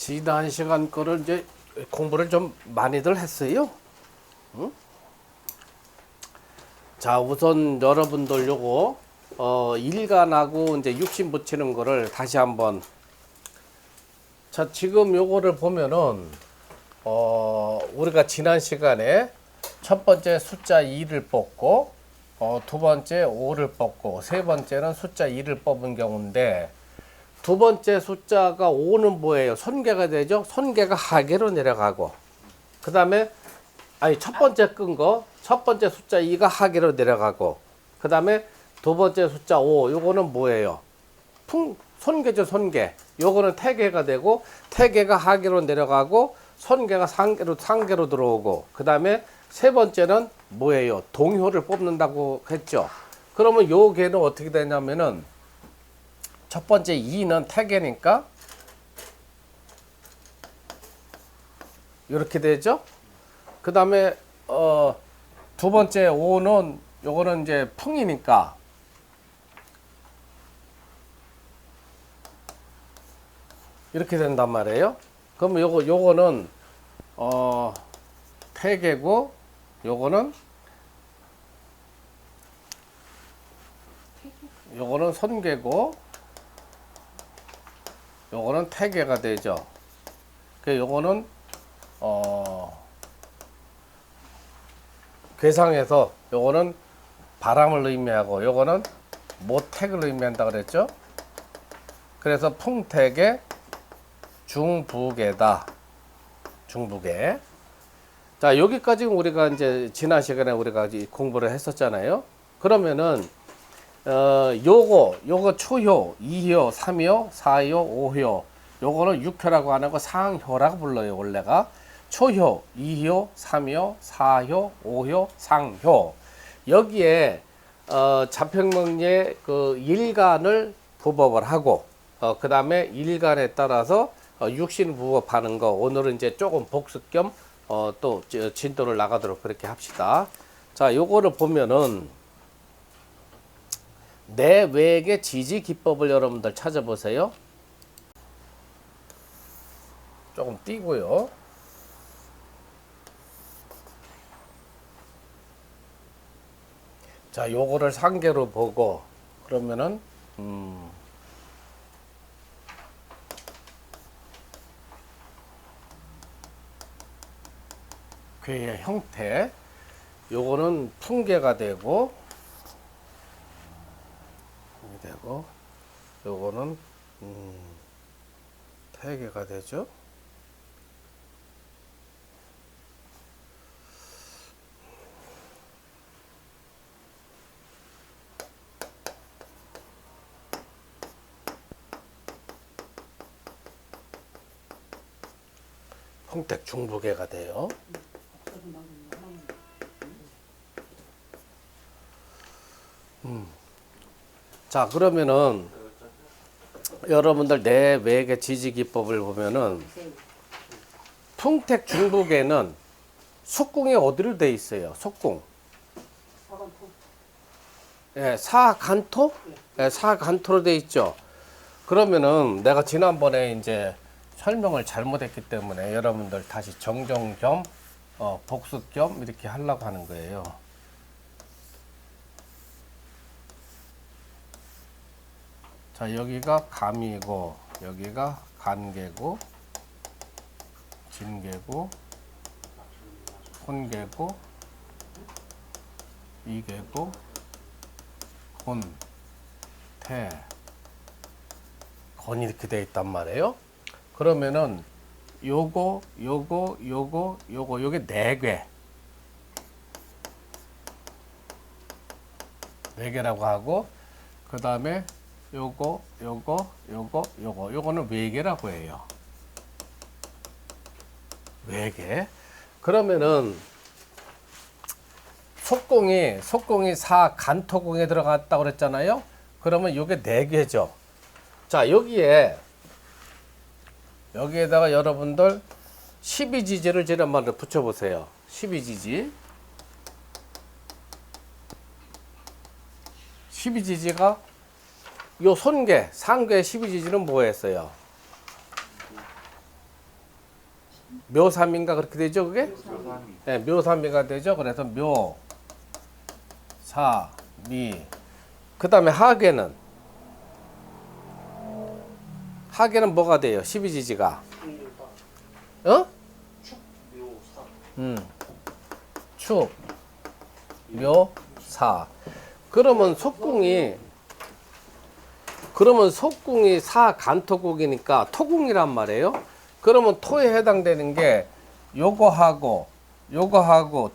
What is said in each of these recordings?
지난 시간 거를 이제 공부를 좀 많이들 했어요. 응? 자, 우선 여러분들 요거 일간하고 이제 육신 붙이는 거를 다시 한번. 자, 지금 요거를 보면은 우리가 지난 시간에 첫 번째 숫자 2를 뽑고 두 번째 5를 뽑고 세 번째는 숫자 2를 뽑은 경우인데, 두 번째 숫자가 5는 뭐예요? 손괴가 되죠? 손괴가 하계로 내려가고, 그 다음에 첫 번째 끈 거, 첫 번째 숫자 2가 하계로 내려가고, 그 다음에 두 번째 숫자 5, 요거는 뭐예요? 손괴죠, 손괴. 요거는 태괴가 되고, 태괴가 하계로 내려가고, 손괴가 상계로 들어오고, 그 다음에 세 번째는 뭐예요? 동효를 뽑는다고 했죠. 그러면 요 개는 어떻게 되냐면은, 첫 번째 2는 태괴니까 이렇게 되죠. 그 다음에 두 번째 5는 요거는 이제 풍이니까 이렇게 된단 말이에요. 그러면 요거는 태괴고, 요거는 손괴고, 요거는 태괴가 되죠. 그 요거는 괴상에서 요거는 바람을 의미하고, 요거는 모택을 의미한다 그랬죠. 그래서 풍택의 중부계다. 중부계. 자, 여기까지 우리가 이제 지난 시간에 우리가 공부를 했었잖아요. 그러면은 요거 초효, 2효, 3효, 4효, 5효, 요거는 6효라고 하는 거 상효라고 불러요. 원래가 초효, 2효, 3효, 4효, 5효, 상효. 여기에 자평명리의 그 일간을 부법을 하고, 그 다음에 일간에 따라서 육신 부법하는 거, 오늘은 이제 조금 복습 겸 또 진도를 나가도록 그렇게 합시다. 자, 요거를 보면은 내 외의 지지 기법을 여러분들 찾아보세요. 조금 띄고요. 자, 요거를 상계로 보고, 그러면은 괴의 형태, 요거는 풍계가 되고, 요거는 태괴가 되죠. 풍택 중부계가 돼요. 자, 그러면은 여러분들 내 외계 지지 기법을 보면은 풍택 중부계는 속궁이 어디로 돼 있어요? 속궁. 예, 사간토? 예, 사간토로 돼 있죠. 그러면은 내가 지난번에 이제 설명을 잘못했기 때문에 여러분들 다시 정정 겸 복습 겸 이렇게 하려고 하는 거예요. 자, 여기가 감이고, 여기가 간계고, 진계고, 혼계고, 이계고, 혼, 태, 건이 이렇게 돼 있단 말이에요. 그러면은 요게 네 개라고 하고, 그 다음에 요거는 외계라고 해요. 외계. 그러면은 속궁이 사간토궁에 들어갔다고 그랬잖아요. 그러면 요게 네 개죠. 자, 여기에다가 여러분들 12지지를 지난번에 붙여보세요. 12지지. 12지지가 요 손괴, 상괴 12지지는 뭐였어요? 묘삼인가 그렇게 되죠, 그게? 네, 묘삼이가 되죠. 그래서 묘, 사, 미. 그 다음에 하계는 뭐가 돼요? 12지지가. 어? 축, 묘, 사. 그러면 속궁이 사간토국이니까 토궁이란 말이에요. 그러면 토에 해당되는 게 요거하고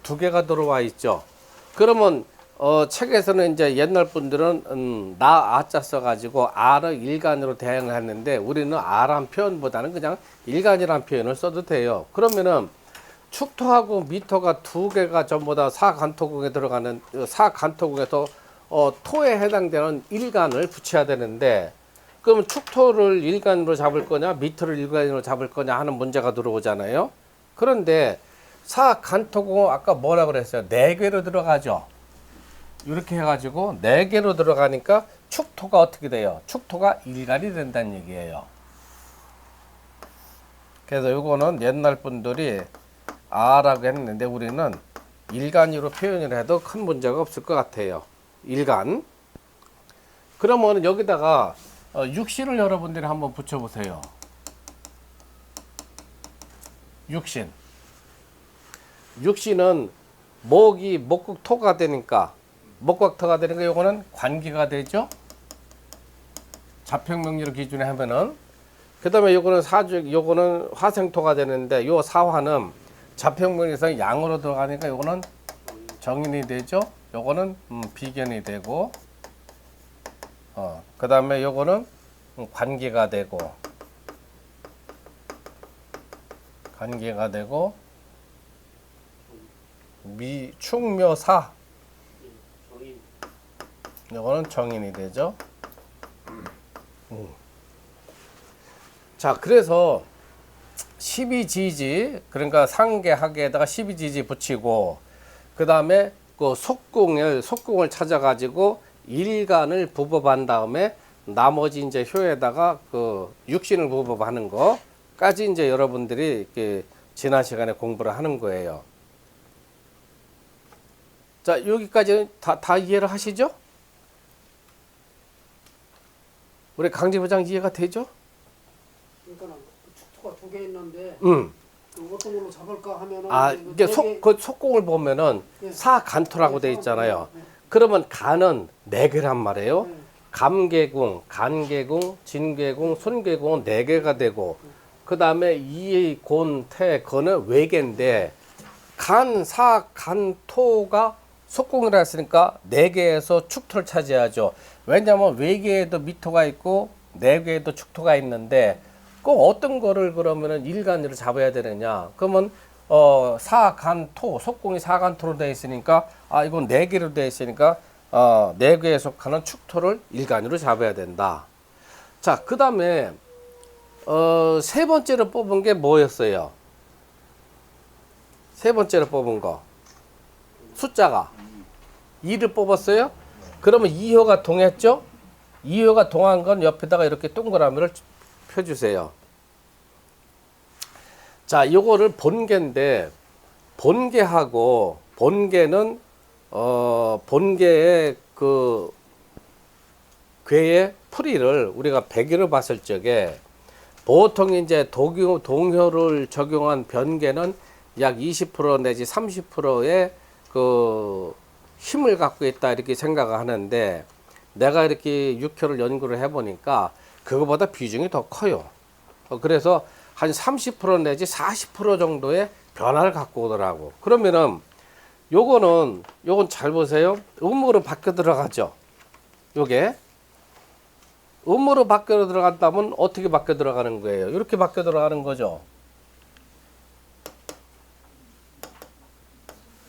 두 개가 들어와 있죠. 그러면 책에서는 이제 옛날 분들은 나 아자 써가지고 아를 일간으로 대응을 했는데 우리는 아란 표현보다는 그냥 일간이란 표현을 써도 돼요. 그러면은 축토하고 미토가 두 개가 전부 다 사간토국에 들어가는 사간토국에서 토에 해당되는 일간을 붙여야 되는데 그럼 축토를 일간으로 잡을 거냐 미토를 일간으로 잡을 거냐 하는 문제가 들어오잖아요. 그런데 사간토국은 아까 뭐라 그랬어요? 네 개로 들어가죠. 이렇게 해가지고 네 개로 들어가니까 축토가 어떻게 돼요? 축토가 일간이 된다는 얘기예요. 그래서 이거는 옛날 분들이 아라고 했는데 우리는 일간으로 표현을 해도 큰 문제가 없을 것 같아요. 일간. 그러면 여기다가 육신을 여러분들이 한번 붙여보세요. 육신은 목이 목국토가 되니까 요거는 관기가 되죠. 자평명리로 기준에 하면은 그 다음에 요거는 화생토가 되는데 요 사화는 자평명리에서 양으로 들어가니까 요거는 정인이 되죠. 요거는 비견이 되고 그 다음에 요거는 관계가 되고 축묘사 요거는 정인이 되죠. 자, 그래서 12지지 그러니까 상계하계에다가 12지지 붙이고 그 다음에 그 속궁을 찾아가지고 일간을 부법한 다음에 나머지 이제 효에다가 그 육신을 부법하는 거까지 이제 여러분들이 이렇게 지난 시간에 공부를 하는 거예요. 자, 여기까지 다 이해를 하시죠? 우리 강지부장 이해가 되죠? 그러니까 축토가 두 개 있는데 그 어떤 걸로 잡을까 하면은 이게 속궁을 보면은 네. 사간토라고 돼 있잖아요. 그러면 간은 네 개란 말이에요. 네. 감계궁, 간계궁, 진계궁, 손계궁은 네 개가 되고 그 다음에 이, 곤, 태, 건은 외계인데 간, 사, 간, 토가 속궁이라 했으니까 네 개에서 축토를 차지하죠. 왜냐하면 외계에도 미토가 있고 네 개에도 축토가 있는데 꼭 어떤 거를 그러면은 일간으로 잡아야 되느냐? 그러면 사간토 속궁이 사간토로 되어 있으니까 이건 네 개로 되어 있으니까 네 개에 속하는 축토를 일간으로 잡아야 된다. 자, 그 다음에 세 번째로 뽑은 게 뭐였어요? 세 번째로 뽑은 거 숫자가 2를 뽑았어요. 그러면 2호가 동했죠? 2호가 동한 건 옆에다가 이렇게 동그라미를 펴주세요. 자, 요거를 본계인데 본계하고 본계는 본계의 그 괴의 풀이를 우리가 백일을 봤을 적에 보통 이제 동효를 적용한 변계는 약 20% 내지 30%의 그 힘을 갖고 있다 이렇게 생각을 하는데 내가 이렇게 육효를 연구를 해보니까 그거보다 비중이 더 커요. 그래서 한 30% 내지 40% 정도의 변화를 갖고 오더라고. 그러면은 요건 잘 보세요. 음으로 바뀌어 들어가죠. 요게 음으로 바뀌어 들어간다면 어떻게 바뀌어 들어가는 거예요? 이렇게 바뀌어 들어가는 거죠.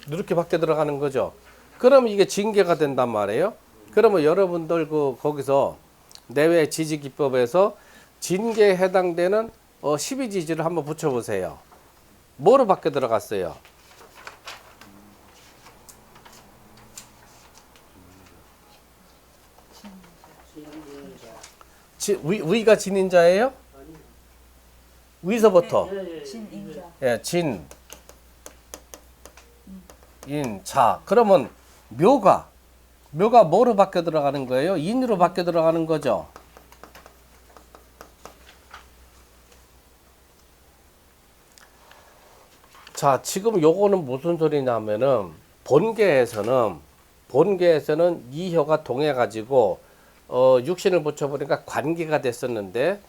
이렇게 바뀌어 들어가는 거죠. 그러면 이게 징계가 된단 말이에요. 그러면 여러분들 거기서 내외 지지기법에서 진계에 해당되는 12지지를 한번 붙여보세요. 뭐로 바뀌어 들어갔어요? 위가 진인자예요? 위서부터 진인자. 예, 진, 인, 자. 그러면 묘가 뭐로 바뀌어 들어가는 거예요? 인으로 바뀌어 들어가는 거죠. 자, 지금 요거는 무슨 소리냐면은 본계에서는 이효가 동해 가지고 육신을 붙여보니까 관기가 됐었는데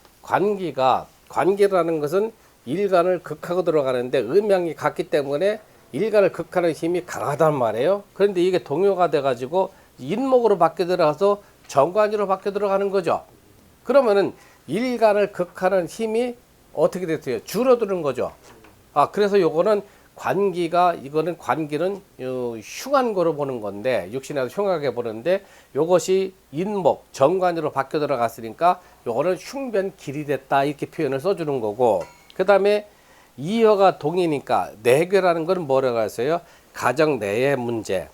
관기라는 것은 일간을 극하고 들어가는데 음양이 같기 때문에 일간을 극하는 힘이 강하단 말이에요. 그런데 이게 동요가 돼가지고 인목으로 바뀌어 들어가서 정관으로 바뀌어 들어가는 거죠. 그러면은 일간을 극하는 힘이 어떻게 됐어요? 줄어드는 거죠. 그래서 요거는 이거는 관기는 흉한 거로 보는 건데, 육신에서 흉하게 보는데, 요것이 인목, 정관으로 바뀌어 들어갔으니까, 요거는 흉변 길이 됐다, 이렇게 표현을 써주는 거고, 그 다음에 이효가 동이니까, 내괴라는 건 뭐라고 했어요? 가정 내의 문제.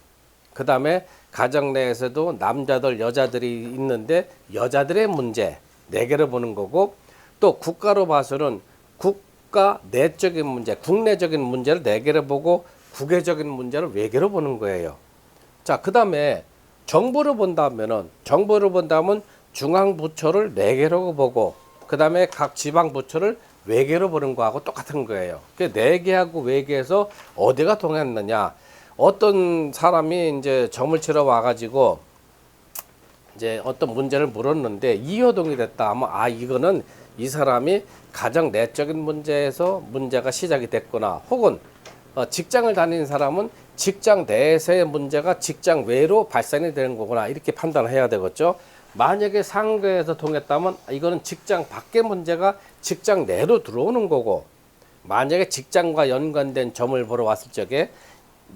그 다음에 가정 내에서도 남자들, 여자들이 있는데, 여자들의 문제, 내괴를 보는 거고, 또 국가로 봐서는 국가 내적인 문제, 국내적인 문제를 내개로 보고 국외적인 문제를 외개로 보는 거예요. 자, 그 다음에 정부를 본다면 중앙 부처를 내개로 보고, 그 다음에 각 지방 부처를 외개로 보는 거하고 똑같은 거예요. 그 내개하고 외개에서 어디가 동했느냐? 어떤 사람이 이제 점을 치러 와가지고 이제 어떤 문제를 물었는데 이효동이 됐다 하면 이거는 이 사람이 가장 내적인 문제에서 문제가 시작이 됐구나. 혹은 직장을 다니는 사람은 직장 내에서의 문제가 직장 외로 발산이 되는 거구나. 이렇게 판단해야 되겠죠. 만약에 상계에서 통했다면 이거는 직장 밖의 문제가 직장 내로 들어오는 거고, 만약에 직장과 연관된 점을 보러 왔을 적에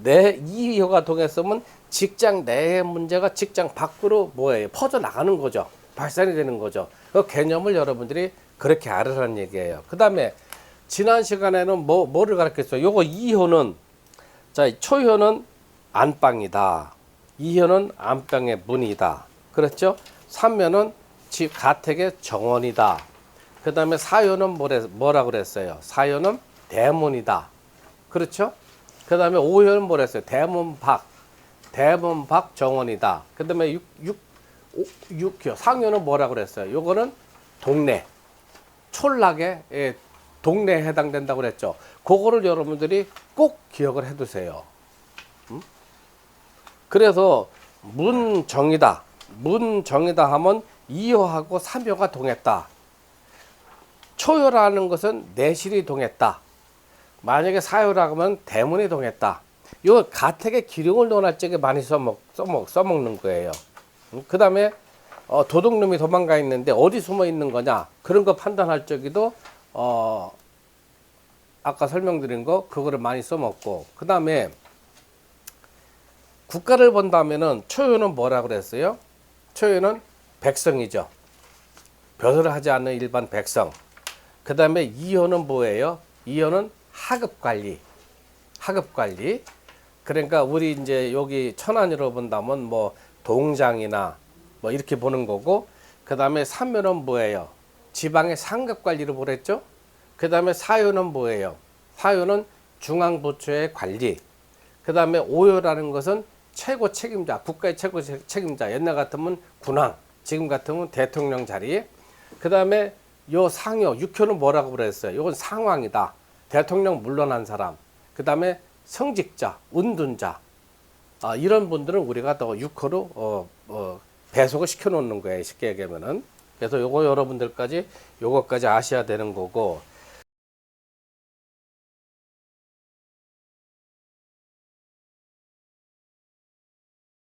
내 이효가 통했으면 직장 내의 문제가 직장 밖으로 퍼져나가는 거죠. 발산이 되는 거죠. 그 개념을 여러분들이 그렇게 알으라는 얘기예요. 그 다음에 지난 시간에는 뭐를 가르쳤어요? 요거 이효는, 자, 초효는 안방이다. 이효는 안방의 문이다. 그렇죠? 삼효는 가택의 정원이다. 그 다음에 사효는 뭐라 그랬어요? 사효는 대문이다. 그렇죠? 그 다음에 오효는 뭐라 했어요? 대문 밖 정원이다. 그 다음에 육효, 상효는 뭐라 그랬어요? 요거는 동네, 촌락의 동네에 해당된다고 그랬죠. 그거를 여러분들이 꼭 기억을 해두세요. 그래서 문정이다 하면 이효하고 삼효가 동했다. 초효라는 것은 내실이 동했다. 만약에 사효라고 하면 대문이 동했다. 요 가택의 기륭을 논할 적에 많이 써먹는 거예요. 그 다음에 도둑놈이 도망가 있는데 어디 숨어 있는 거냐, 그런 거 판단할 적에도 아까 설명드린 거 그거를 많이 써먹고, 그 다음에 국가를 본다면은 초효는 뭐라 그랬어요? 초효는 백성이죠. 벼슬을 하지 않는 일반 백성. 그 다음에 이효는 뭐예요? 이효는 하급관리. 그러니까 우리 이제 여기 천안으로 본다면 뭐 동장이나 뭐 이렇게 보는 거고, 그 다음에 삼효는 뭐예요? 지방의 상급관리를 보랬죠. 그 다음에 사효는 뭐예요? 사효는 중앙부처의 관리. 그 다음에 오효라는 것은 최고 책임자, 국가의 최고 책임자. 옛날 같으면 군왕, 지금 같으면 대통령 자리. 그 다음에 요 상효, 육효는 뭐라고 그랬어요? 이건 상왕이다. 대통령 물러난 사람. 그 다음에 성직자, 운둔자. 이런 분들은 우리가 더 육효로 배속을 시켜 놓는 거예요. 쉽게 얘기하면은. 그래서 요거 여러분들까지 요거까지 아셔야 되는 거고,